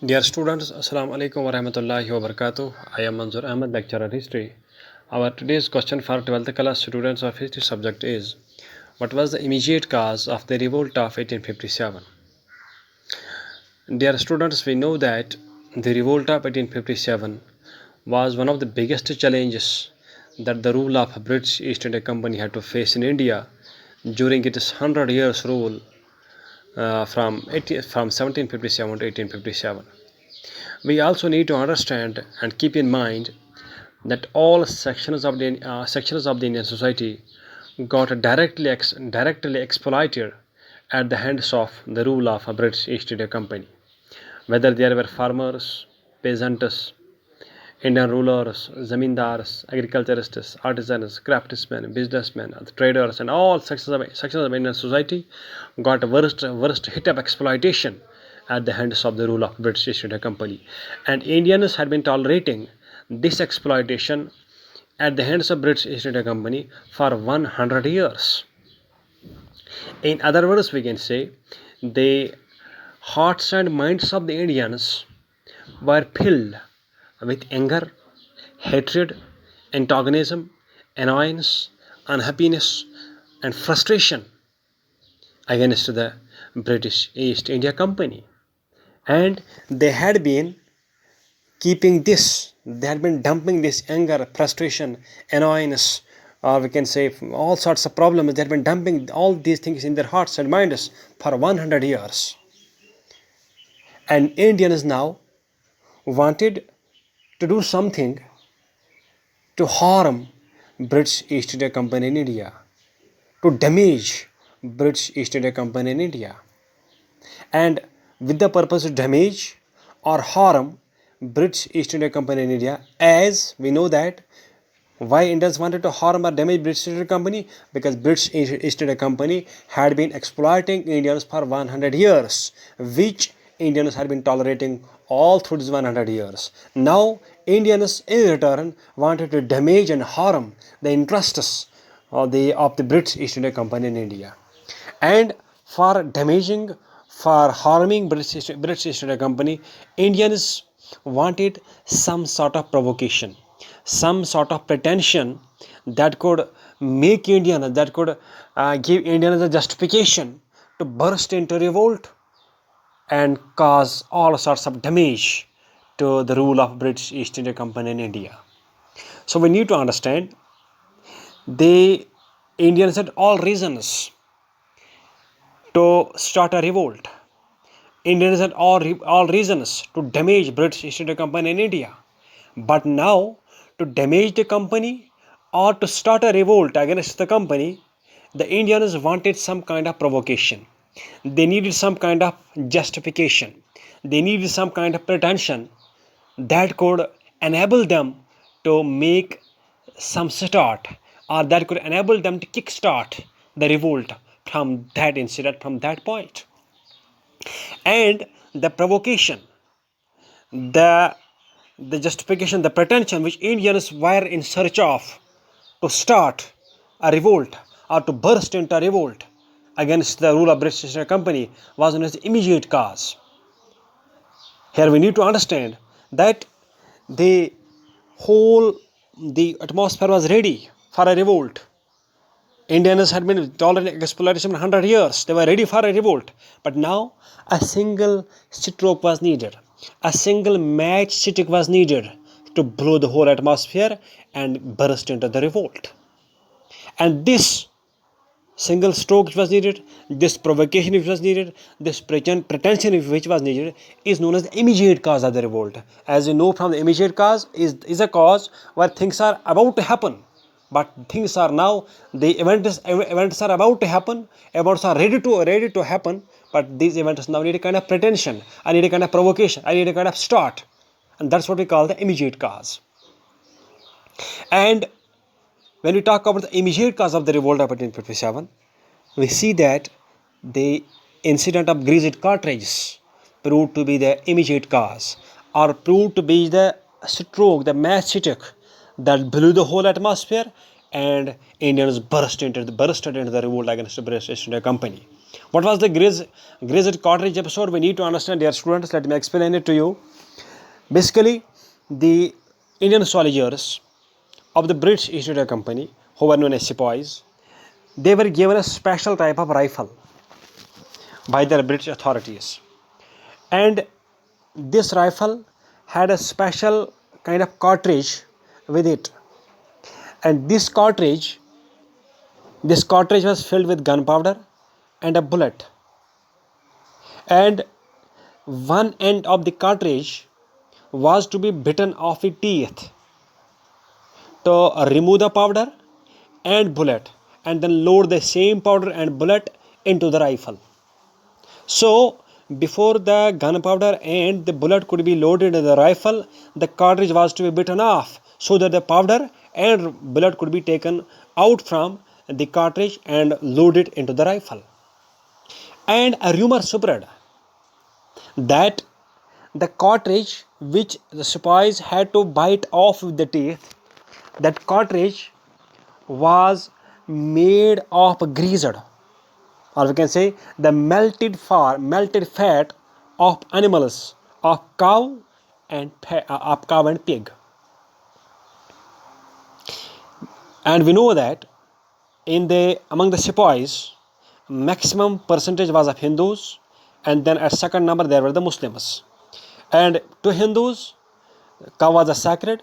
Dear students, Assalamu alaikum wa rahmatullahi wa barakatuh. I am Manzoor Ahmed, lecturer history. Our today's question for 12th class students of history subject is: what was the immediate cause of the revolt of 1857? Dear students, we know that the revolt of 1857 was one of the biggest challenges that the rule of British East India Company had to face in India during its 100 years rule from 1757 to 1857. We also need to understand and keep in mind that all sections of the Indian society got directly exploited at the hands of the rule of a British East India Company. Whether there were farmers, peasants, Indian rulers, zamindars, agriculturists, artisans, craftsmen, businessmen, traders, and all sections of Indian society got worst hit of exploitation at the hands of the rule of British East India Company. And Indians had been tolerating this exploitation at the hands of British East India Company for 100 years. In other words, we can say the hearts and minds of the Indians were filled with anger, hatred, antagonism, annoyance, unhappiness, and frustration against the British East India Company. And they had been dumping this anger, frustration, annoyance, or we can say all sorts of problems. They had been dumping all these things in their hearts and minds for 100 years. And Indians now wanted to do something to harm British East India Company in India, to damage British East India Company in India, and with the purpose to damage or harm British East India Company in India. As we know that why Indians wanted to harm or damage British East India Company, because British East India Company had been exploiting Indians for 100 years, which Indians had been tolerating all through these 100 years. Now Indians in return wanted to damage and harm the interests of the British East India Company in India. And for harming British East India Company, Indians wanted some sort of provocation, some sort of pretension that could make Indians, that could give Indians a justification to burst into revolt and cause all sorts of damage to the rule of British East India Company in India. So we need to understand the Indians had all reasons to start a revolt. Indians had all reasons to damage British East India Company in India. But now, to damage the company or to start a revolt against the company, the Indians wanted some kind of provocation. They needed some kind of justification. They needed some kind of pretension that could enable them to make some start, or that could enable them to kickstart the revolt from that incident, from that point. And the provocation, the justification, the pretension which Indians were in search of to start a revolt or to burst into a revolt against the rule of British East India Company was known as the immediate cause. Here we need to understand that the atmosphere was ready for a revolt. Indians had been tolerating exploitation for 100 years. They were ready for a revolt. But now a single stroke was needed. A single matchstick was needed to blow the whole atmosphere and burst into the revolt. And this single stroke which was needed, this provocation which was needed, this pretension which was needed is known as the immediate cause of the revolt. As you know, from the immediate cause is a cause where things are about to happen. But things are now, the events are about to happen, events are ready to happen, but these events now need a kind of pretension, I need a kind of provocation, I need a kind of start. And that's what we call the immediate cause. And when we talk about the immediate cause of the revolt of 1857, we see that the incident of Grazing Cottage proved to be the immediate cause, or proved to be the stroke, the matchstick that blew the whole atmosphere, and Indians burst into the revolt against the British East India Company. What was the Grazing Cottage episode? We need to understand, dear students. Let me explain it to you. Basically, the Indian soldiers of the British East India Company, who were known as sepoys, they were given a special type of rifle by the British authorities. And this rifle had a special kind of cartridge with it. And this cartridge was filled with gunpowder and a bullet. And one end of the cartridge was to be bitten off the teeth to remove the powder and bullet, and then load the same powder and bullet into the rifle. So before the gunpowder and the bullet could be loaded in the rifle, the cartridge was to be bitten off so that the powder and bullet could be taken out from the cartridge and loaded into the rifle. And a rumor spread that the cartridge which the sepoys had to bite off with the teeth, that cartridge was made of greased, or we can say the melted fat of animals, of cow and pig. And we know that among the sepoys, maximum percentage was of Hindus, and then at second number there were the Muslims. And to Hindus, cow was a sacred,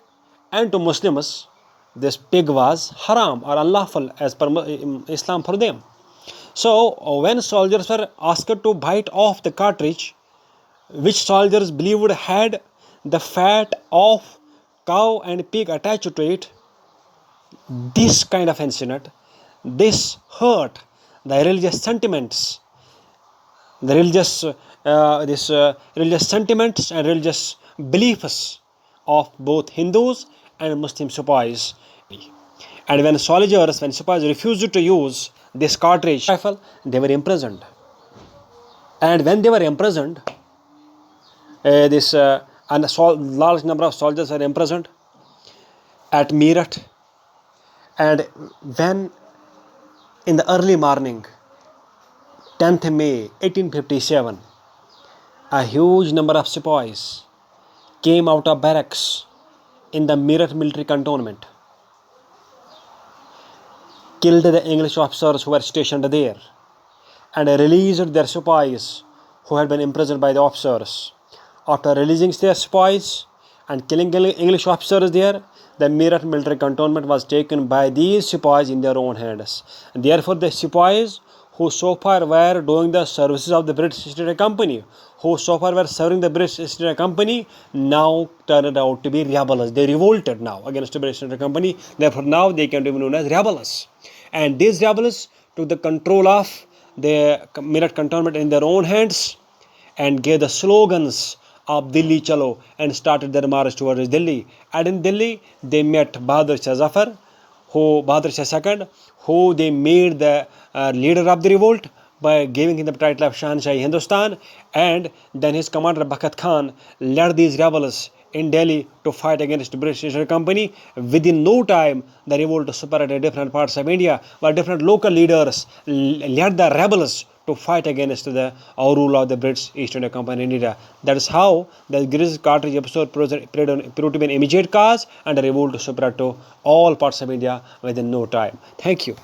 and to Muslims, this pig was haram or unlawful as per Islam for them. So when soldiers were asked to bite off the cartridge, which soldiers believed had the fat of cow and pig attached to it, this kind of incident, this hurt the religious sentiments, religious sentiments and religious beliefs of both Hindus and Muslim sepoys. And when sepoys refused to use this cartridge rifle, they were imprisoned. And when they were imprisoned, and a large number of soldiers were imprisoned at Meerut. And when in the early morning, 10th May 1857, a huge number of sepoys came out of barracks in the Meerut military cantonment, killed the English officers who were stationed there, and released their sepoys who had been imprisoned by the officers. After releasing their sepoys and killing English officers there, the Meerut military cantonment was taken by these sepoys in their own hands. And therefore, the sepoys who so far were doing the services of the British East India Company, who so far were serving the British East India Company, now turned out to be rebels. They revolted now against the British East India Company. Therefore, now they can be known as rebels. And these rebels took the control of the Meerut cantonment in their own hands and gave the slogans of Delhi Chalo and started their march towards Delhi. And in Delhi, they met Bahadur Shah Zafar, Bahadur Shah II, who they made the leader of the revolt by giving him the title of Shahanshah Hindustan. And then his commander Bakhat Khan led these rebels in Delhi to fight against the British East India Company. Within no time, the revolt spread in different parts of India, where different local leaders led the rebels to fight against the rule of the British East India Company in India. That is how the Grazing Cottage episode proved to be an immediate cause, and the revolt spread to all parts of India within no time. Thank you.